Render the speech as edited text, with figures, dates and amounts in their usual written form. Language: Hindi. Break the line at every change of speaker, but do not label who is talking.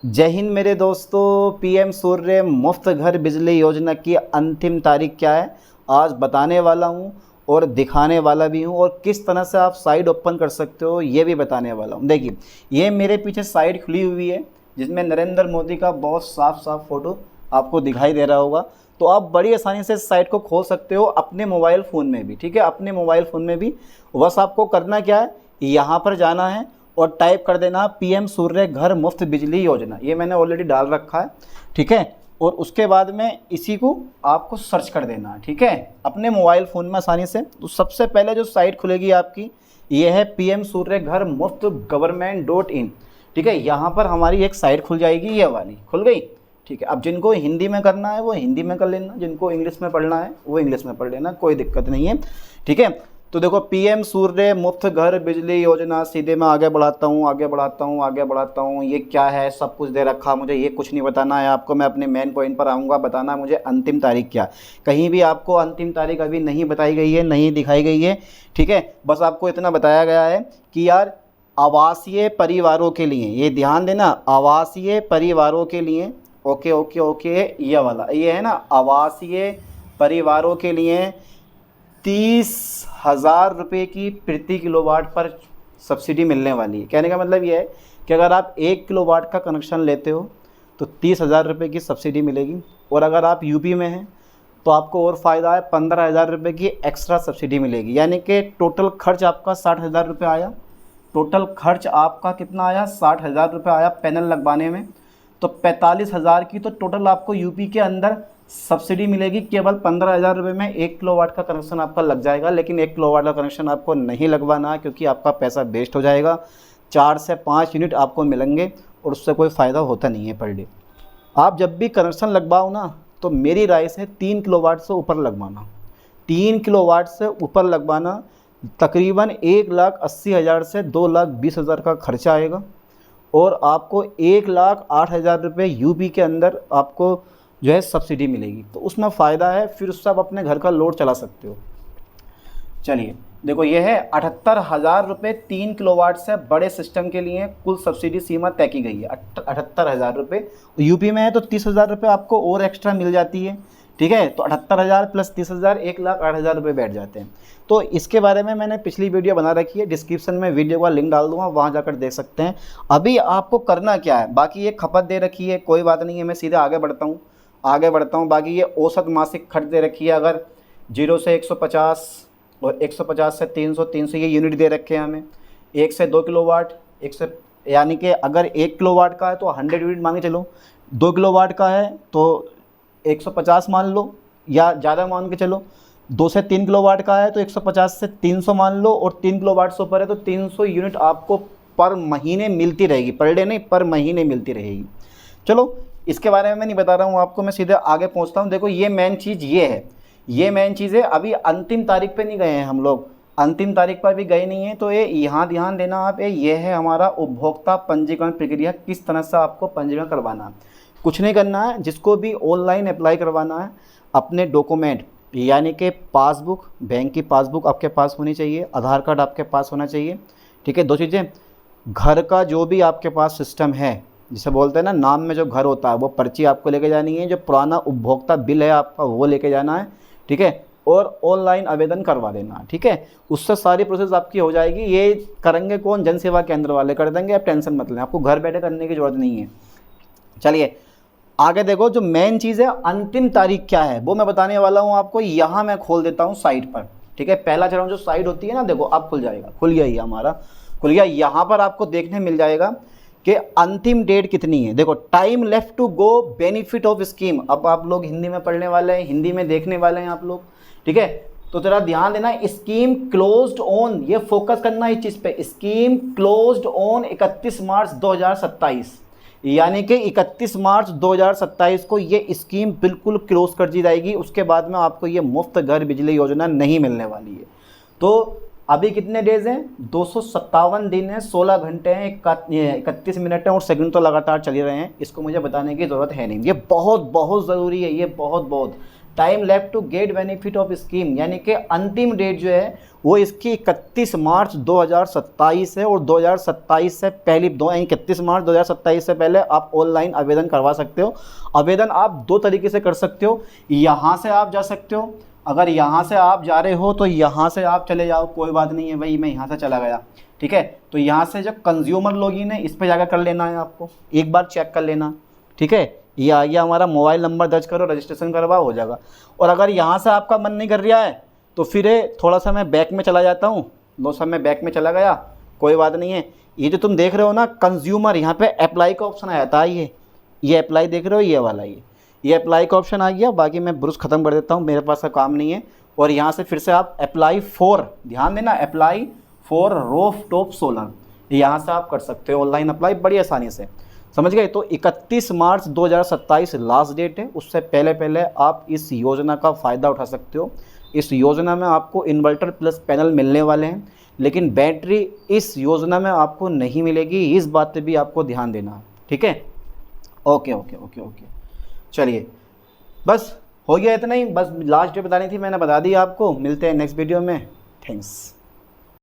जय हिंद मेरे दोस्तों। पीएम सूर्य मुफ्त घर बिजली योजना की अंतिम तारीख क्या है आज बताने वाला हूं और दिखाने वाला भी हूं, और किस तरह से आप साइट ओपन कर सकते हो ये भी बताने वाला हूं। देखिए, ये मेरे पीछे साइट खुली हुई है जिसमें नरेंद्र मोदी का बहुत साफ साफ फ़ोटो आपको दिखाई दे रहा होगा। तो आप बड़ी आसानी से इस साइट को खोल सकते हो अपने मोबाइल फ़ोन में भी। ठीक है, अपने मोबाइल फ़ोन में भी। बस आपको करना क्या है, यहाँ पर जाना है और टाइप कर देना पीएम सूर्य घर मुफ्त बिजली योजना। ये मैंने ऑलरेडी डाल रखा है। ठीक है, और उसके बाद में इसी को आपको सर्च कर देना है। ठीक है, अपने मोबाइल फ़ोन में आसानी से। तो सबसे पहले जो साइट खुलेगी आपकी, ये है पीएम सूर्य घर मुफ्त गवर्नमेंट.in। ठीक है, यहाँ पर हमारी एक साइट खुल जाएगी, ये वाली खुल गई। ठीक है, अब जिनको हिंदी में करना है वो हिंदी में कर लेना, जिनको इंग्लिश में पढ़ना है वो इंग्लिश में पढ़ लेना, कोई दिक्कत नहीं है। ठीक है, तो देखो पीएम सूर्य मुफ्त घर बिजली योजना, सीधे मैं आगे बढ़ाता हूँ। ये क्या है, सब कुछ दे रखा, मुझे ये कुछ नहीं बताना है आपको। मैं अपने मेन पॉइंट पर आऊँगा, बताना मुझे अंतिम तारीख क्या। कहीं भी आपको अंतिम तारीख अभी नहीं बताई गई है, नहीं दिखाई गई है। ठीक है, बस आपको इतना बताया गया है कि यार आवासीय परिवारों के लिए, ये ध्यान देना, आवासीय परिवारों के लिए, ओके ओके ओके, ये वाला ये है ना, आवासीय परिवारों के लिए 30,000 रुपये की प्रति किलोवाट पर सब्सिडी मिलने वाली है। कहने का मतलब ये है कि अगर आप 1 किलोवाट का कनेक्शन लेते हो तो 30,000 रुपये की सब्सिडी मिलेगी, और अगर आप यूपी में हैं तो आपको और फ़ायदा है, 15,000 रुपये की एक्स्ट्रा सब्सिडी मिलेगी। यानी कि टोटल खर्च आपका 60,000 रुपये आया। टोटल खर्च आपका कितना आया, 60,000 रुपये आया पैनल लगवाने में। तो 45,000 की तो टोटल आपको यूपी के अंदर सब्सिडी मिलेगी। केवल 15,000 रुपये में 1 किलोवाट का कनेक्शन आपका लग जाएगा। लेकिन 1 किलोवाट का कनेक्शन आपको नहीं लगवाना है, क्योंकि आपका पैसा वेस्ट हो जाएगा। 4 से 5 यूनिट आपको मिलेंगे और उससे कोई फ़ायदा होता नहीं है पर डे। आप जब भी कनेक्शन लगवाओ ना, तो मेरी राय से 3 किलोवाट से ऊपर लगवाना। 3 किलोवाट से ऊपर लगवाना, तकरीबन 1,80,000 से 2,20,000 का खर्चा आएगा, और आपको 1,08,000 रुपये यूपी के अंदर आपको जो है सब्सिडी मिलेगी। तो उसमें फ़ायदा है, फिर उससे आप अपने घर का लोड चला सकते हो। चलिए देखो, ये है 78,000 रुपये 3 किलोवाट से बड़े सिस्टम के लिए कुल सब्सिडी सीमा तय की गई है, 78,000 रुपये। यूपी में है तो 30,000 रुपये आपको और एक्स्ट्रा मिल जाती है। ठीक है, तो 78,000 प्लस 30,000, 1,08,000 रुपये बैठ जाते हैं। तो इसके बारे में मैंने पिछली वीडियो बना रखी है, डिस्क्रिप्शन में वीडियो का लिंक डाल दूंगा, वहाँ जाकर देख सकते हैं। अभी आपको करना क्या है, बाकी ये खपत दे रखी है, कोई बात नहीं है, मैं सीधे आगे बढ़ता हूँ। बाकी ये औसत मासिक खर्च दे रखी है, अगर 0 से 150 और 150 से 300, 300 ये यूनिट दे रखे हैं हमें। 1 से 2 किलोवाट, 1 से, यानी कि अगर 1 किलोवाट का है तो 100 यूनिट मान के चलो, 2 किलोवाट का है तो 150 मान लो, या ज़्यादा मान के चलो 2 से 3 किलोवाट का है तो 150 से 300 मान लो, और 3 किलोवाट से ऊपर है तो 300 यूनिट आपको पर महीने मिलती रहेगी, पर डे नहीं, पर महीने मिलती रहेगी। चलो इसके बारे में मैं नहीं बता रहा हूँ आपको, मैं सीधे आगे पहुँचता हूँ। देखो ये मेन चीज़ ये है, ये मेन चीज़ है। अभी अंतिम तारीख पे नहीं गए हैं हम लोग, अंतिम तारीख पर भी गए नहीं हैं। तो ये यहाँ ध्यान देना आप, ये है हमारा उपभोक्ता पंजीकरण प्रक्रिया, किस तरह से आपको पंजीकरण करवाना है। कुछ नहीं करना है, जिसको भी ऑनलाइन अप्लाई करवाना है, अपने डॉक्यूमेंट यानी कि पासबुक, बैंक की पासबुक आपके पास होनी चाहिए, आधार कार्ड आपके पास होना चाहिए। ठीक है, 2 चीज़ें, घर का जो भी आपके पास सिस्टम है, जिसे बोलते हैं ना नाम में जो घर होता है, वो पर्ची आपको लेके जानी है, जो पुराना उपभोक्ता बिल है आपका वो लेके जाना है। ठीक है, और ऑनलाइन आवेदन करवा देना। ठीक है, उससे सारी प्रोसेस आपकी हो जाएगी। ये करेंगे कौन, जन सेवा केंद्र वाले कर देंगे, आप टेंशन मत लें, आपको घर बैठे करने की ज़रूरत नहीं है। चलिए आगे देखो, जो मेन चीज़ है अंतिम तारीख क्या है वो मैं बताने वाला हूँ आपको। यहाँ मैं खोल देता हूँ साइट पर। ठीक है, पहला चरण जो साइट होती है ना, देखो अब खुल जाएगा, खुल गया, ये हमारा खुल गया। यहाँ पर आपको देखने मिल जाएगा कि अंतिम डेट कितनी है। देखो, time left to go, benefit of scheme. अब आप लोग हिंदी में पढ़ने वाले हैं, हिंदी में देखने वाले हैं आप लोग। ठीक है, तो जरा ध्यान देना, स्कीम क्लोज्ड ऑन, ये फोकस करना इस चीज़ पे, स्कीम क्लोज्ड ऑन 31 मार्च 2027। यानी कि 31 मार्च 2027 को ये स्कीम बिल्कुल क्लोज कर दी जाएगी। उसके बाद में आपको ये मुफ्त घर बिजली योजना नहीं मिलने वाली है। तो अभी कितने डेज हैं, 257 दिन है, 16 घंटे हैं, 31 मिनट हैं, और सेकंड तो लगातार चल ही रहे हैं। इसको मुझे बताने की ज़रूरत है नहीं, ये बहुत बहुत ज़रूरी है, ये बहुत बहुत time left to get benefit of scheme, यानी कि अंतिम डेट जो है वो इसकी 31 मार्च 2027 है, और 2027 से पहले 31 मार्च 2027 से पहले आप ऑनलाइन आवेदन करवा सकते हो। आवेदन आप 2 तरीके से कर सकते हो, यहाँ से आप जा सकते हो, अगर यहाँ से आप जा रहे हो तो यहाँ से आप चले जाओ, कोई बात नहीं है भाई, मैं यहाँ से चला गया, ठीक है। तो यहाँ से जो कंज्यूमर लॉगिन है इस पर जाकर कर लेना है, आपको एक बार चेक कर लेना, ठीक है। ये आ गया हमारा, मोबाइल नंबर दर्ज करो, रजिस्ट्रेशन करवाओ, हो जाएगा। और अगर यहाँ से आपका मन नहीं कर रहा है तो फिर थोड़ा सा मैं बैक में चला जाता हूँ, दोस्तों मैं बैक में चला गया, कोई बात नहीं है। ये जो तुम देख रहे हो ना कंज्यूमर, यहाँ पे अप्लाई का ऑप्शन आया था, ये अप्लाई देख रहे हो, ये वाला ये अप्लाई का ऑप्शन आ गया। बाकी मैं ब्रुश ख़त्म कर देता हूँ, मेरे पास का काम नहीं है। और यहाँ से फिर से आप अप्लाई फॉर, ध्यान देना, apply for roof top solar, यहाँ से आप कर सकते हो ऑनलाइन अप्लाई बड़ी आसानी से, समझ गए। तो 31 मार्च 2027 लास्ट डेट है, उससे पहले आप इस योजना का फ़ायदा उठा सकते हो। इस योजना में आपको इन्वर्टर प्लस पैनल मिलने वाले हैं, लेकिन बैटरी इस योजना में आपको नहीं मिलेगी, इस बात पे भी आपको ध्यान देना है, ठीक है। ओके ओके ओके ओके, चलिए बस हो गया इतना ही, बस लास्ट डेट बतानी थी, मैंने बता दी आपको। मिलते हैं नेक्स्ट वीडियो में, थैंक्स।